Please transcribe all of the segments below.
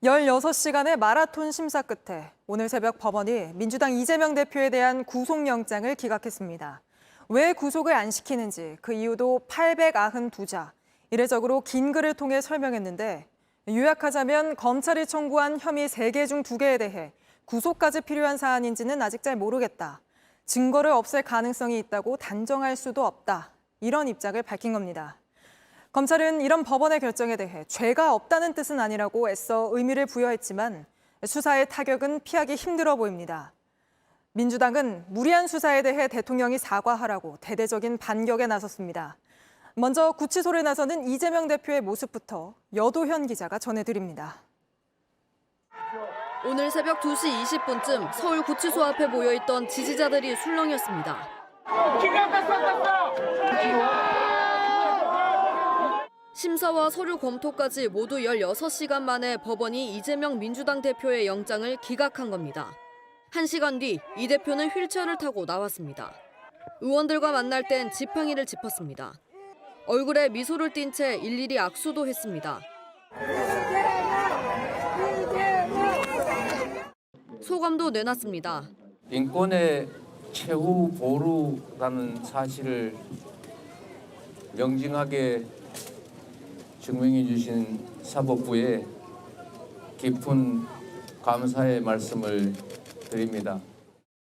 16시간의 마라톤 심사 끝에 오늘 새벽 법원이 민주당 이재명 대표에 대한 구속영장을 기각했습니다. 왜 구속을 안 시키는지 그 이유도 892자, 이례적으로 긴 글을 통해 설명했는데 요약하자면 검찰이 청구한 혐의 3개 중 2개에 대해 구속까지 필요한 사안인지는 아직 잘 모르겠다. 증거를 없앨 가능성이 있다고 단정할 수도 없다. 이런 입장을 밝힌 겁니다. 검찰은 이런 법원의 결정에 대해 죄가 없다는 뜻은 아니라고 애써 의미를 부여했지만 수사의 타격은 피하기 힘들어 보입니다. 민주당은 무리한 수사에 대해 대통령이 사과하라고 대대적인 반격에 나섰습니다. 먼저 구치소를 나서는 이재명 대표의 모습부터 여도현 기자가 전해드립니다. 오늘 새벽 2시 20분쯤 서울 구치소 앞에 모여있던 지지자들이 술렁였습니다. 심사와 서류 검토까지 모두 16시간 만에 법원이 이재명 민주당 대표의 영장을 기각한 겁니다. 1시간 뒤 이 대표는 휠체어를 타고 나왔습니다. 의원들과 만날 땐 지팡이를 짚었습니다. 얼굴에 미소를 띤 채 일일이 악수도 했습니다. 소감도 내놨습니다. 인권의 최후 보루라는 사실을 명징하게 증명해 주신 사법부에 깊은 감사의 말씀을 드립니다.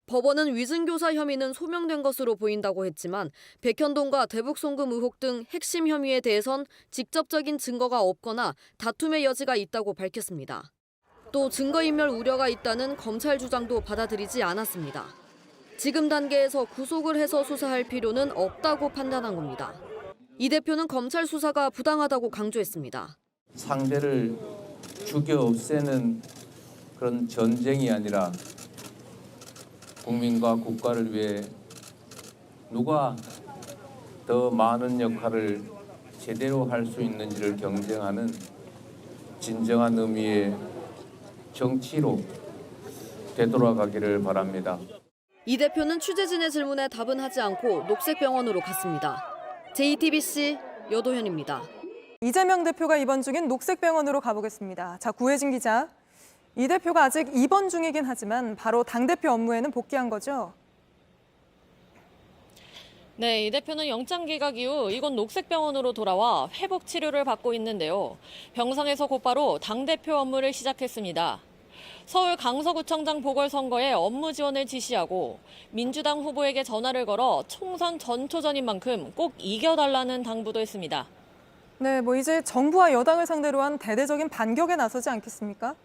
법원은 위증교사 혐의는 소명된 것으로 보인다고 했지만 백현동과 대북송금 의혹 등 핵심 혐의에 대해선 직접적인 증거가 없거나 다툼의 여지가 있다고 밝혔습니다. 또 증거인멸 우려가 있다는 검찰 주장도 받아들이지 않았습니다. 지금 단계에서 구속을 해서 수사할 필요는 없다고 판단한 겁니다. 이 대표는 검찰 수사가 부당하다고 강조했습니다. 상대를 죽여 없애는 그런 전쟁이 아니라 국민과 국가를 위해 누가 더 많은 역할을 제대로 할 수 있는지를 경쟁하는 진정한 의미의 정치로 되돌아가기를 바랍니다. 이 대표는 취재진의 질문에 답은 하지 않고 녹색병원으로 갔습니다. JTBC 여도현입니다. 이재명 대표가 입원 중인 녹색병원으로 가보겠습니다. 자, 구혜진 기자. 이 대표가 아직 입원 중이긴 하지만 바로 당대표 업무에는 복귀한 거죠? 네, 이 대표는 영장 기각 이후 이곳 녹색병원으로 돌아와 회복 치료를 받고 있는데요. 병상에서 곧바로 당대표 업무를 시작했습니다. 서울 강서구청장 보궐선거에 업무 지원을 지시하고 민주당 후보에게 전화를 걸어 총선 전초전인 만큼 꼭 이겨달라는 당부도 했습니다. 네, 이제 정부와 여당을 상대로 한 대대적인 반격에 나서지 않겠습니까?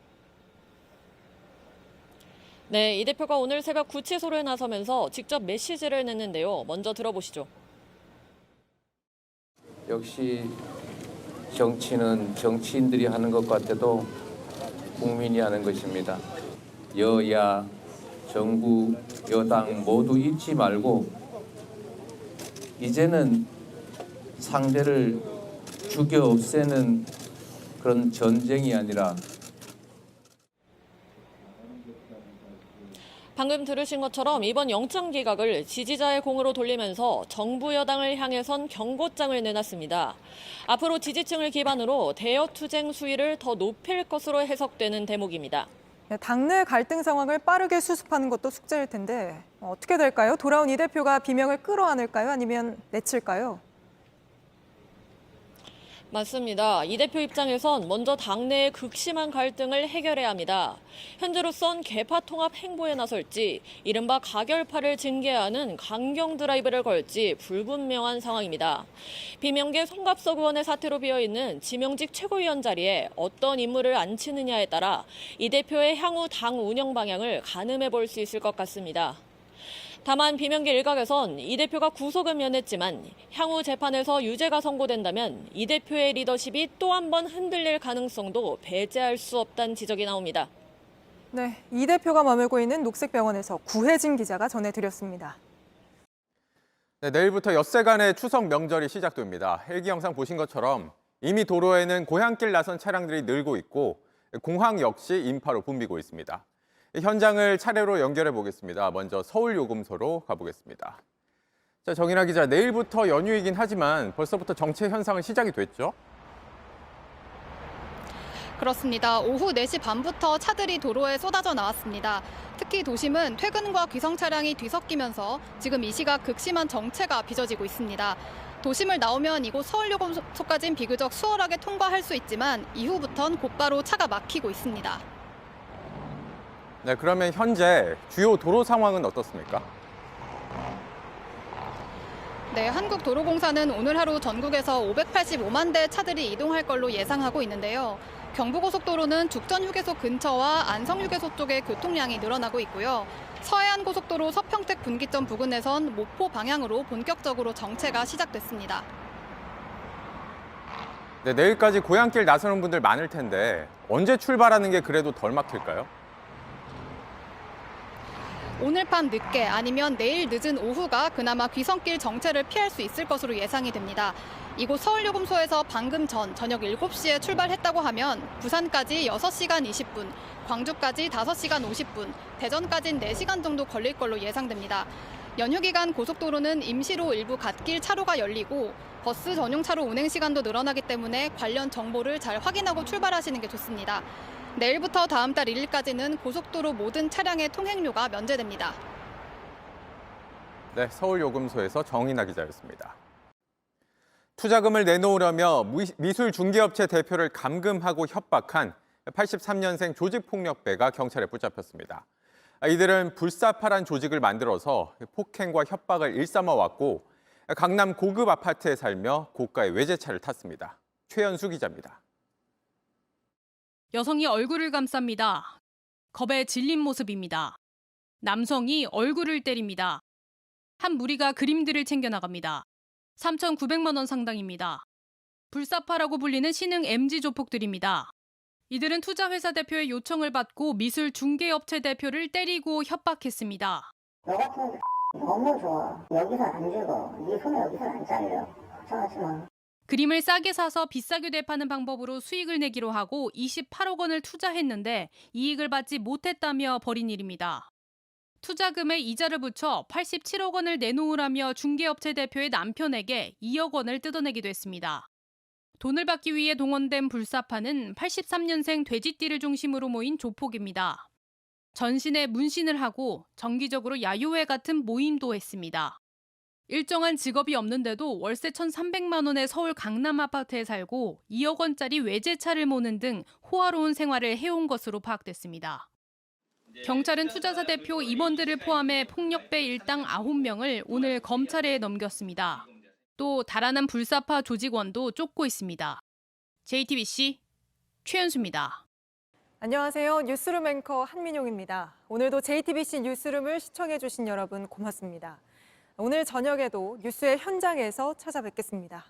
네, 이 대표가 오늘 새벽 구치소를 나서면서 직접 메시지를 냈는데요. 먼저 들어보시죠. 역시 정치는 정치인들이 하는 것 같아도 국민이 하는 것입니다. 여야, 정부, 여당 모두 잊지 말고 이제는 상대를 죽여 없애는 그런 전쟁이 아니라 방금 들으신 것처럼 이번 영장 기각을 지지자의 공으로 돌리면서 정부 여당을 향해선 경고장을 내놨습니다. 앞으로 지지층을 기반으로 대여투쟁 수위를 더 높일 것으로 해석되는 대목입니다. 네, 당내 갈등 상황을 빠르게 수습하는 것도 숙제일 텐데 어떻게 될까요? 돌아온 이 대표가 비명을 끌어안을까요? 아니면 내칠까요? 맞습니다. 이 대표 입장에선 먼저 당내의 극심한 갈등을 해결해야 합니다. 현재로선 개파 통합 행보에 나설지 이른바 가결파를 징계하는 강경 드라이브를 걸지 불분명한 상황입니다. 비명계 송갑석 의원의 사태로 비어있는 지명직 최고위원 자리에 어떤 인물을 앉히느냐에 따라 이 대표의 향후 당 운영 방향을 가늠해 볼 수 있을 것 같습니다. 다만 비명계 일각에선 이 대표가 구속은 면했지만 향후 재판에서 유죄가 선고된다면 이 대표의 리더십이 또 한 번 흔들릴 가능성도 배제할 수 없다는 지적이 나옵니다. 네, 이 대표가 머물고 있는 녹색병원에서 구혜진 기자가 전해드렸습니다. 네, 내일부터 엿새간의 추석 명절이 시작됩니다. 헬기 영상 보신 것처럼 이미 도로에는 고향길 나선 차량들이 늘고 있고 공항 역시 인파로 붐비고 있습니다. 현장을 차례로 연결해 보겠습니다. 먼저 서울요금소로 가보겠습니다. 자, 정인아 기자, 내일부터 연휴이긴 하지만 벌써부터 정체 현상은 시작이 됐죠? 그렇습니다. 오후 4시 반부터 차들이 도로에 쏟아져 나왔습니다. 특히 도심은 퇴근과 귀성 차량이 뒤섞이면서 지금 이 시각 극심한 정체가 빚어지고 있습니다. 도심을 나오면 이곳 서울요금소까지는 비교적 수월하게 통과할 수 있지만 이후부턴 곧바로 차가 막히고 있습니다. 네, 그러면 현재 주요 도로 상황은 어떻습니까? 네, 한국도로공사는 오늘 하루 전국에서 585만 대 차들이 이동할 걸로 예상하고 있는데요. 경부고속도로는 죽전휴게소 근처와 안성휴게소 쪽에 교통량이 늘어나고 있고요. 서해안고속도로 서평택 분기점 부근에선 목포 방향으로 본격적으로 정체가 시작됐습니다. 네, 내일까지 고향길 나서는 분들 많을 텐데 언제 출발하는 게 그래도 덜 막힐까요? 오늘 밤 늦게 아니면 내일 늦은 오후가 그나마 귀성길 정체를 피할 수 있을 것으로 예상이 됩니다. 이곳 서울요금소에서 방금 전 저녁 7시에 출발했다고 하면 부산까지 6시간 20분, 광주까지 5시간 50분, 대전까지는 4시간 정도 걸릴 걸로 예상됩니다. 연휴 기간 고속도로는 임시로 일부 갓길 차로가 열리고 버스 전용 차로 운행 시간도 늘어나기 때문에 관련 정보를 잘 확인하고 출발하시는 게 좋습니다. 내일부터 다음 달 1일까지는 고속도로 모든 차량의 통행료가 면제됩니다. 네, 서울요금소에서 정인아 기자였습니다. 투자금을 내놓으려며 미술중개업체 대표를 감금하고 협박한 83년생 조직폭력배가 경찰에 붙잡혔습니다. 이들은 불사파란 조직을 만들어서 폭행과 협박을 일삼아왔고 강남 고급 아파트에 살며 고가의 외제차를 탔습니다. 최연수 기자입니다. 여성이 얼굴을 감쌉니다. 겁에 질린 모습입니다. 남성이 얼굴을 때립니다. 한 무리가 그림들을 챙겨나갑니다. 3,900만 원 상당입니다. 불사파라고 불리는 신흥 MZ 조폭들입니다. 이들은 투자회사 대표의 요청을 받고 미술 중개업체 대표를 때리고 협박했습니다. 너 같은 너무 좋아. 여기서 안 죽어. 네 손에 여기서 안 잘려. 걱정하지 마. 그림을 싸게 사서 비싸게 되파는 방법으로 수익을 내기로 하고 28억 원을 투자했는데 이익을 받지 못했다며 벌인 일입니다. 투자금에 이자를 붙여 87억 원을 내놓으라며 중개업체 대표의 남편에게 2억 원을 뜯어내기도 했습니다. 돈을 받기 위해 동원된 불사파는 83년생 돼지띠를 중심으로 모인 조폭입니다. 전신에 문신을 하고 정기적으로 야유회 같은 모임도 했습니다. 일정한 직업이 없는데도 월세 1,300만 원의 서울 강남 아파트에 살고 2억 원짜리 외제차를 모는 등 호화로운 생활을 해온 것으로 파악됐습니다. 경찰은 투자사 대표 임원들을 포함해 폭력배 일당 9명을 오늘 검찰에 넘겼습니다. 또 달아난 불사파 조직원도 쫓고 있습니다. JTBC 최연수입니다. 안녕하세요. 뉴스룸 앵커 한민용입니다. 오늘도 JTBC 뉴스룸을 시청해주신 여러분 고맙습니다. 오늘 저녁에도 뉴스의 현장에서 찾아뵙겠습니다.